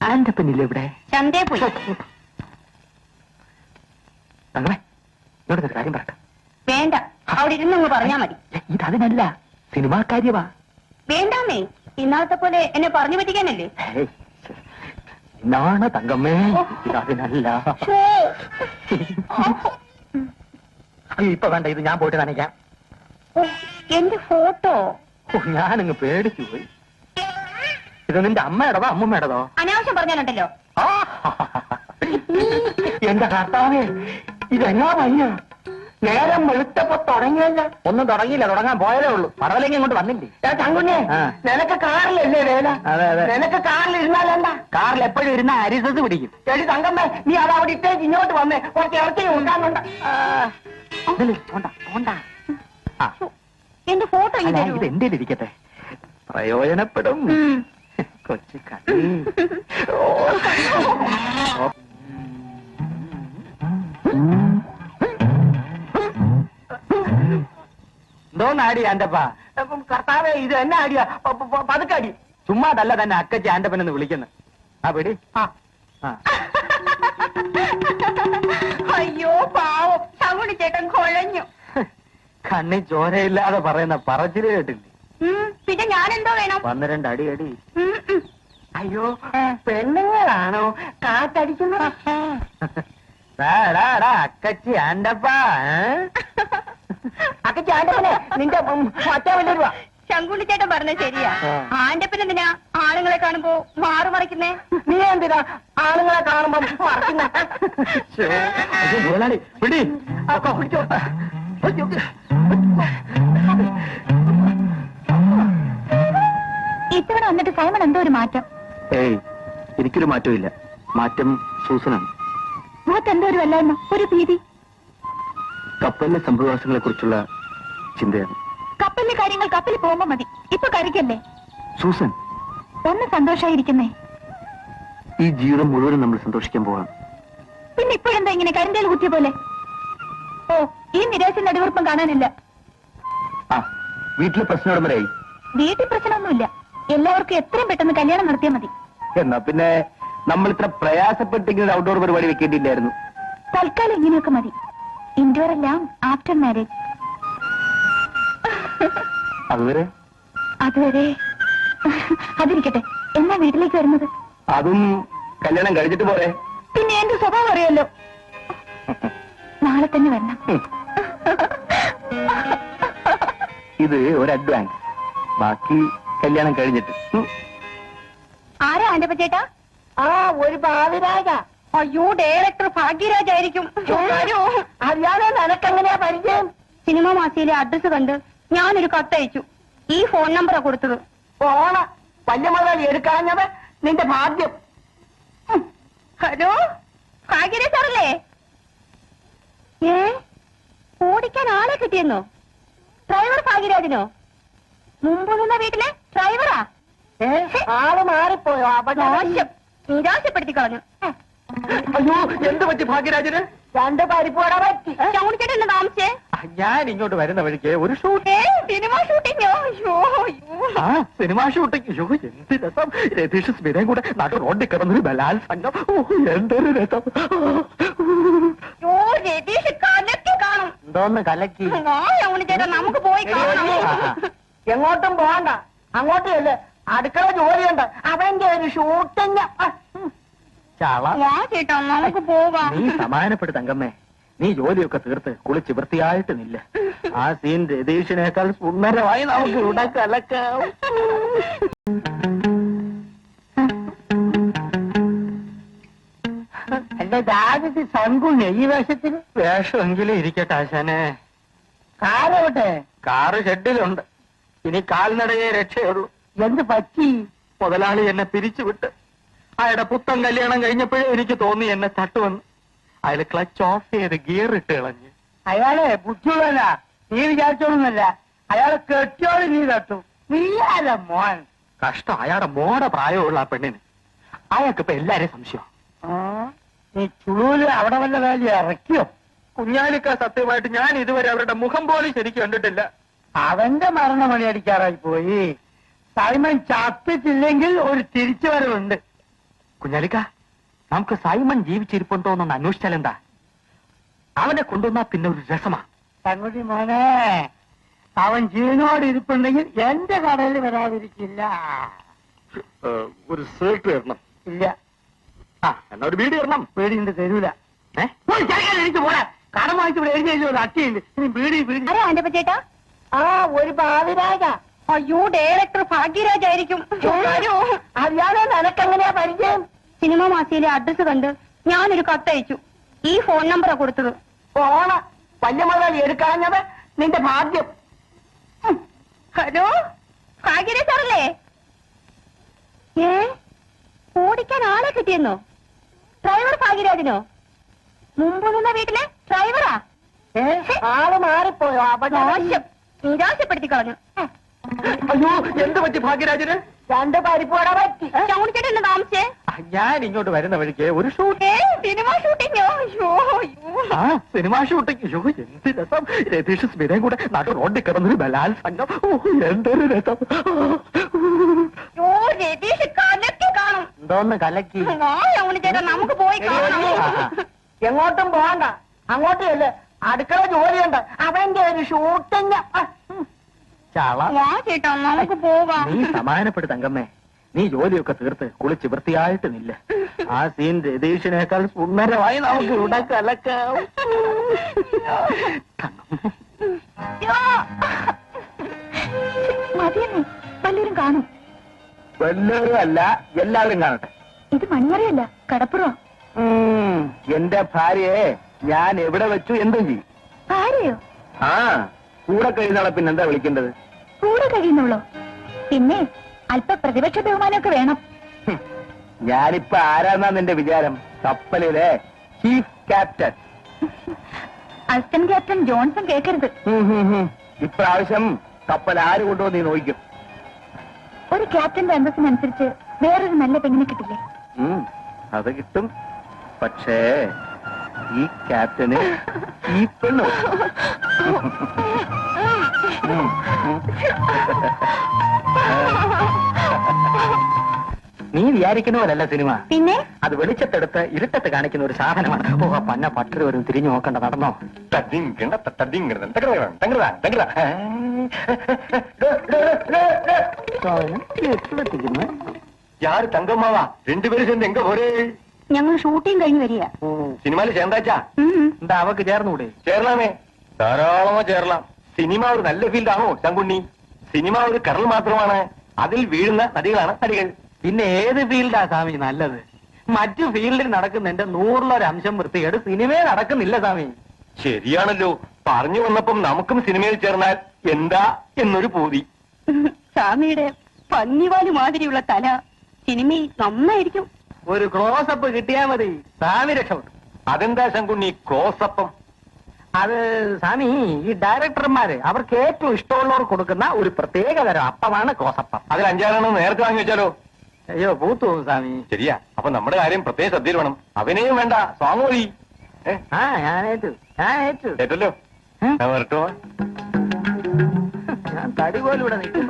ആന്റപ്പനില്ലേ ഇവിടെ? ചന്തേ പോയി. തങ്ങളെ ഇവിടെ ഒരു കാര്യം പറയട്ടെ. വേണ്ട, അവിടെ ഇരുന്നങ്ങ് പറഞ്ഞാ മതി. ഇതതിനല്ല, സിനിമാ കാര്യമാ. വേണ്ടാന്നേ, ഇന്നാളത്തെ പോലെ എന്നെ പറഞ്ഞു പറ്റിക്കാനല്ലേ? നാണ തങ്കമ്മേ, ഇതതിനല്ല. അയ്യോ ഇപ്പൊ വേണ്ട, ഇത് ഞാൻ പോയിട്ട് നനയ്ക്കാം. എന്റെ ഫോട്ടോ ഞാനങ്ങ് പേടിച്ചു പോയി. ഇത് നിന്റെ അമ്മയുടേതോ അമ്മൂമ്മയുടേതോ? അനാവശ്യം പറഞ്ഞാലുണ്ടല്ലോ. എന്റെ കർത്താവേ, ഇതെങ്ങാ വയ്യ. നേരം വെളുത്തപ്പോ തുടങ്ങിയല്ല. ഒന്നും തുടങ്ങിയില്ല, തുടങ്ങാൻ പോയതേ ഉള്ളൂ. പറവലെങ്കിൽ ഇങ്ങോട്ട് വന്നില്ലേ? തങ്കുഞ്ഞെ, നിനക്ക് കാറിലല്ലേ വേല? അതെ അതെ. നിനക്ക് കാറിൽ ഇരുന്നാലെന്താ? കാറിൽ എപ്പോഴും ഇരുന്ന അരിസസ് പിടിക്കും. എടി തങ്കമ്മേ, നീ അത് അവിടെ ഇട്ടേക്ക് ഇങ്ങോട്ട് വന്നേ. കുറച്ച് ഇറച്ചി ഉണ്ടാകുന്നുണ്ട്. എന്റെ ഫോട്ടോ ഇത് എന്റെ ഇരിക്കട്ടെ, പ്രയോജനപ്പെടും. കൊച്ചു കടി. എന്തോന്നാടി ആന്റപ്പാ? കർത്താവേ, ഇത് എന്നെ അടിയാ, പതുക്കടി. ചുമ്മാതല്ല തന്നെ അക്കച്ചി ആന്റപ്പനെന്ന് വിളിക്കുന്നത്. ആ പിടി. അയ്യോ പാവം, ശങ്കുണി ചേട്ടൻ കൊഴഞ്ഞു. കണ്ണി ചോരയില്ലാതെ പറയുന്ന പറച്ചില് കേട്ടില്ലേ? പിന്നെ ഞാനെന്തോ വേണം? 12 അടി അടി. അയ്യോ, പെണ്ണുങ്ങളാണോ കാറ്റടിക്കുന്നത്? അക്കച്ചി ആന്റപ്പാ. അക്കച്ചി ആന്റപ്പനെ നിന്റെ മറ്റാ വലിയ ശങ്കുണി ചേട്ടൻ പറഞ്ഞ ശരിയാ. ആന്റപ്പൻ എന്തിനാ ആളുകളെ കാണുമ്പോ മാറുമറിക്കുന്നേ? നീ എന്തിനാ ആളുകളെ കാണുമ്പോ മറക്കുന്ന? പിടി. ഇത്തവണ വന്നിട്ട് സൈമൺ എന്തോ ഒരു മാറ്റം. ഏയ്, എനിക്കൊരു മാറ്റവും ഇല്ല. മാറ്റം സൂസനാണ്. മുഖത്തെന്തോ ഒരു വല്ലായ്മ, ഒരു ഭീതി. കപ്പലിലെ സംഭവവാസങ്ങളെ കുറിച്ചുള്ള ചിന്തയാണ്. കപ്പലിലെ കാര്യങ്ങൾ കപ്പലിൽ പോകുമ്പോ മതി, ഇപ്പൊ കഴിക്കല്ലേ. സൂസൻ, ഒന്ന് സന്തോഷായിരിക്കുന്നേ. ഈ ജീവിതം മുഴുവനും നമ്മൾ സന്തോഷിക്കാൻ പോവാണ്. പിന്നെ ഇപ്പോഴെന്താ ഇങ്ങനെ കരിന്തേൽ കുത്തിയ പോലെ? ഓ, ഈ നിരാശ നടുവർപ്പം കാണാനില്ല. ആ, വീട്ടിലെ പ്രശ്നം ഉടമരായി. വീട്ടിൽ പ്രശ്നമൊന്നുമില്ല. എല്ലാവർക്കും എത്രയും പെട്ടെന്ന് കല്യാണം നടത്തിയാൽ മതി. എന്നാ പിന്നെ നമ്മൾ ഇത്ര പ്രയാസപ്പെട്ടിങ്ങനെ ഔട്ട്ഡോർ പരിപാടി വെക്കേണ്ടിയില്ലായിരുന്നു. തൽക്കാലം ഇങ്ങനെയൊക്കെ മതി. ഇൻഡോർ എല്ലാം ആഫ്റ്റർ മാരേജ്. അതുവരെ അതിരിക്കട്ടെ. എന്നാ വീട്ടിലേക്ക് വരുന്നത്? അതും കല്യാണം കഴിച്ചിട്ട് പോരെ. പിന്നെ എന്റെ സ്വഭാവം അറിയാലോ. നാളെ തന്നെ വരണം. ഇത് ഒരു അഡ്വാൻസ്, ബാക്കി കല്യാണം കഴിഞ്ഞിട്ട്. ആരാ ആന്റപ്പ ചേട്ടാ? ആ, ഒരു ഭാവിരാജ. അയ്യോ, ഡയറക്ടർ ഭാഗ്യരാജായിരിക്കും. അറിയാതെ നിനക്കെങ്ങനെയാ പരിചയം? സിനിമ മാസിയിലെ അഡ്രസ് കണ്ട് ഞാനൊരു കത്തയച്ചു. ഈ ഫോൺ നമ്പറാ കൊടുത്തത്. പോണ വലിയ മുതൽ എടുക്കാഞ്ഞത് നിന്റെ ഭാഗ്യം. ഹലോ, ഭാഗ്യരാജ് സാറല്ലേ? ഓടിക്കാൻ ആളെ കിട്ടിയെന്നോ? ഡ്രൈവർ ഭാഗ്യരാജിനോ? മുമ്പ് നിന്ന വീട്ടിലെ ഡ്രൈവറാ? ആള് മാറിപ്പോയോ? മോശം, നിരാശപ്പെടുത്തി കളഞ്ഞു. അയ്യോ, എന്ത് പറ്റി ഭാഗ്യരാജന്? 2 പരിപ്പോടെ പറ്റി. ചൗണിച്ചേട്ടൻ എന്നെ താമസിച്ചേ? ഞാൻ ഇങ്ങോട്ട് വരുന്ന വഴിക്ക് ഒരു സിനിമ ഷൂട്ടിങ്ങോ? ആ, സിനിമാ ഷൂട്ടിങ്. അയ്യോ, എന്ത് രസം. രതീഷ് സ്മിതയും കൂടെ നാട്ടിൽ റോഡിൽ കിടന്നൊരു ബലാത്സംഗം. എന്തൊരു രസം. രതീഷ് കലക്കി കാണും. എന്തോന്ന് കലക്കി? ചൗണിച്ചേട്ടൻ, നമുക്ക് പോയി കാണാം. എങ്ങോട്ടും പോകണ്ട, അങ്ങോട്ടല്ലേ അടുക്കള ജോലിയുണ്ട്. അവന്റെ ഒരു ഷൂട്ടിങ്. ചേട്ടാ, നമുക്ക് പോകാം. നീ സമാധാനപ്പെടു തങ്കമ്മേ. നീ ജോലിയൊക്കെ തീർത്ത് കുളിച്ച് വൃത്തിയായിട്ട് നില്ല. ആ സീൻ രതീഷിനേക്കാൾ സുന്ദരമായി നമുക്ക് ഇവിടെ കലക്കാം. എന്റെ ദാദി ശങ്കുണ്യ ഈ വേഷത്തിന്. വേഷമെങ്കിലും ഇരിക്കട്ടെ ആശാനെ. കാറോട്ടെ? കാറ് ഷെഡിലുണ്ട്. ഇനി കാൽനടയെ രക്ഷയുള്ളൂ. എന്ത് പറ്റി? മുതലാളി എന്നെ പിരിച്ചുവിട്ട് അയാളുടെ പുത്തൻ കല്യാണം കഴിഞ്ഞപ്പോഴേ എനിക്ക് തോന്നി എന്നെ തട്ടുവന്ന്. അയാൾ ക്ലച്ച് ഓഫ് ചെയ്ത് ഗിയർ ഇട്ട് കളഞ്ഞ്. അയാളെ ബുദ്ധിയുള്ളല്ല, നീ വിചാരിച്ചോളൂന്നല്ല. അയാളെ കെട്ടിയോട് നീ തട്ടു. നീയാല മോൻ. കഷ്ടം, അയാളുടെ മോടെ പ്രായമുള്ള ആ പെണ്ണിന്. അയാൾക്കിപ്പോ എല്ലാരെയും സംശയം. നീ ചുളൂല് അവിടെ വല്ല വേലി ഇറക്കിയോ? കുഞ്ഞാലിക്ക, സത്യമായിട്ട് ഞാൻ ഇതുവരെ അവരുടെ മുഖം പോലും ശരിക്കും കണ്ടിട്ടില്ല. അവന്റെ മരണമണി അടിക്കാറായി പോയി. സൈമൺ ചത്തിട്ടില്ലെങ്കിൽ ഒരു തിരിച്ചുവരവുണ്ട്. കുഞ്ഞാലിക്ക, നമുക്ക് സൈമൺ ജീവിച്ചിരിപ്പുണ്ടോ എന്നൊന്ന് അന്വേഷിച്ചാൽ എന്താ? അവനെ കൊണ്ടുവന്നാ പിന്നെ ഒരു രസമാ. തങ്കുട്ടി മോനെ, അവൻ ജീവനോട് ഇരിപ്പുണ്ടെങ്കിൽ എന്റെ കടയിൽ വരാതിരിക്കില്ല. ഒരു സേർട്ട് തരണം. ഇല്ല, എന്നാ ഒരു ബീഡി തരണം. പേടിയുണ്ട്, തരൂല. എനിക്ക് പോരാ, കടം വാങ്ങിച്ച് ഇവിടെ എഴുതി ഒരു അട്ടിയുണ്ട്. ഇനി ബീഡി ബീഡി. ആരാ എന്റെ ചേട്ടാ? ആ, ഒരു ഭാവിരാജ. അയ്യോ, ഡയറക്ടർ ഭാഗ്യരാജ് ആയിരിക്കും. അറിയാതെ നിനക്കെങ്ങനെയാ പരിചയം? സിനിമ മാസിയിലെ അഡ്രസ് കണ്ട് ഞാനൊരു കത്തയച്ചു. ഈ ഫോൺ നമ്പറാ കൊടുത്തത്. പോണ വലിയ മുതൽ എടുക്കാഞ്ഞത് നിന്റെ ഭാഗ്യം. ഹലോ, ഭാഗ്യരാജ് സാറല്ലേ? ഓടിക്കാൻ ആളെ കിട്ടിയെന്നോ? ഡ്രൈവർ ഭാഗ്യരാജിനോ? മുമ്പ് നിന്ന വീട്ടിലെ ഡ്രൈവറാ? ആള് മാറിപ്പോയോ? മോശം, നിരാശപ്പെടുത്തി കളഞ്ഞു. അയ്യോ, എന്ത് പറ്റി ഭാഗ്യരാജന്? 2 പരിപ്പോട പറ്റി. ചൗണിച്ചേട്ടൻ എന്നെ താമസിച്ചേ? ഞാൻ ഇങ്ങോട്ട് വരുന്ന വഴിക്ക് ഒരു ഷൂട്ട്. സിനിമ ഷൂട്ടിങ്ങോ? അയ്യോ, ആ, സിനിമാ ഷൂട്ടിങ്. അയ്യോ, എന്ത് രസം. രതീഷ് സ്മിതയും കൂടെ നാട്ടു റോഡിൽ കിടന്നൊരു ബലാത്സംഗം. എന്തൊരു രസം. രതീഷ് കലക്കി കാണും. എന്തോന്ന് കലക്കി? ചൗണിച്ചേട്ടൻ, നമുക്ക് പോയി കാണാം. എങ്ങോട്ടും പോകണ്ട, അങ്ങോട്ടല്ലേ അടുക്കള ജോലിയുണ്ട്. അവന്റെ ഒരു ഷൂട്ടിങ്. ചാള. ചേട്ടാ, നമുക്ക് പോകാം. നീ സമാധാനപ്പെടു തങ്കമ്മേ. നീ ജോലിയൊക്കെ തീർത്ത് കുളിച്ച് വൃത്തിയായിട്ട് നില്ല. ആ സീൻ രതീഷിനേക്കാൾ സുന്ദരമായി നമുക്ക് ഇവിടെ കലക്കാം. മതിയെന്നേ, വല്ലവരും കാണും. വല്ലവരും അല്ല, എല്ലാവരും കാണട്ടെ. ഇത് മണിമറയല്ല, കടപ്പുറോ. എന്റെ ഭാര്യയെ ഞാൻ എവിടെ വെച്ചു എന്തും ചെയ്യും. ഭാര്യയോ? ആ, കൂടെ കഴിയുന്നാളെ പിന്നെന്താ വിളിക്കേണ്ടത്? കൂടെ കഴിയുന്നുള്ളോ? പിന്നെ അല്പ പ്രതിപക്ഷ ബഹുമാനമൊക്കെ വേണം. ഞാനിപ്പോ ആരാന്നാ നിന്റെ വിചാരം? കപ്പലിലെ chief captain. Assistant captain Johnson കേൾക്കരുത്. ഇപ്രാവശ്യം കപ്പൽ ആര് കൊണ്ടോ നീ നോക്കും. ഒരു ക്യാപ്റ്റന്റെ അന്തസ്സിനനുസരിച്ച് വേറൊരു നല്ല പെണ്ണിനെ കിട്ടില്ലേ? അത് കിട്ടും. പക്ഷേ ഈ ക്യാപ്റ്റന് ഈ പെണ്ണു. നീ വിചാരിക്കുന്ന പോലല്ല സിനിമ. പിന്നെ അത് വെളിച്ചത്തെടുത്ത് ഇരുട്ടത്ത് കാണിക്കുന്ന ഒരു സാധനമാണ്. ഓ, പന്ന പട്ടര് വരും, തിരിഞ്ഞു നോക്കണ്ട, നടന്നോ. யாரு தங்கம்மாவா? 2 பேரும் சேர்ந்து எங்க போறே? ഞങ്ങൾ ഷൂട്ടിംഗ് കഴിഞ്ഞ് വരിക. സിനിമയില് ചേർന്നാച്ചാ? എന്താ അവക്ക് ചേർന്നുകൂടെ? ചേരലാമേ, ധാരാളമാ ചേരലാം. സിനിമ ഒരു നല്ല ഫീൽഡാണോ ശങ്കുണ്ണി? സിനിമ ഒരു കടൽ മാത്രമാണ്, അതിൽ വീഴുന്ന നദികളാണ് നദികൾ. പിന്നെ ഏത് ഫീൽഡാ സ്വാമി നല്ലത്? മറ്റു ഫീൽഡിൽ നടക്കുന്നതിന്റെ 100% വൃത്തികേട് സിനിമയിൽ നടക്കുന്നില്ല സ്വാമി. ശരിയാണല്ലോ, പറഞ്ഞു വന്നപ്പം നമുക്കും സിനിമയിൽ ചേർന്നാൽ എന്താ എന്നൊരു പൂതി. സ്വാമിയുടെ പന്നിവാല് മാതിരിയുള്ള തല സിനിമയിൽ നന്നായിരിക്കും. ഒരു ക്ലോസപ്പ് കിട്ടിയാ മതി, സ്വാമി രക്ഷപ്പെട്ടു. അതെന്താ ശങ്കുണ്ണി ക്ലോസപ്പം? അത് സ്വാമി, ഈ ഡയറക്ടർമാര് അവർക്ക് ഏറ്റവും ഇഷ്ടമുള്ളവർ കൊടുക്കുന്ന ഒരു പ്രത്യേക തരം അപ്പമാണ് ക്ലോസപ്പം. അതിൽ 5-6 നേരത്തെ വാങ്ങി വെച്ചാലോ? അയ്യോ, പൂത്തു പോകും സ്വാമി. ശരിയാ, അപ്പൊ നമ്മുടെ കാര്യം പ്രത്യേക ശ്രദ്ധയിൽ വേണം. അഭിനയം വേണ്ട, സോങ് മതി. ആ, ഞാനേറ്റു. കേട്ടല്ലോ, ഞാൻ വരട്ടോ. ഞാൻ തടി പോലും ഇവിടെ നിൽക്കും.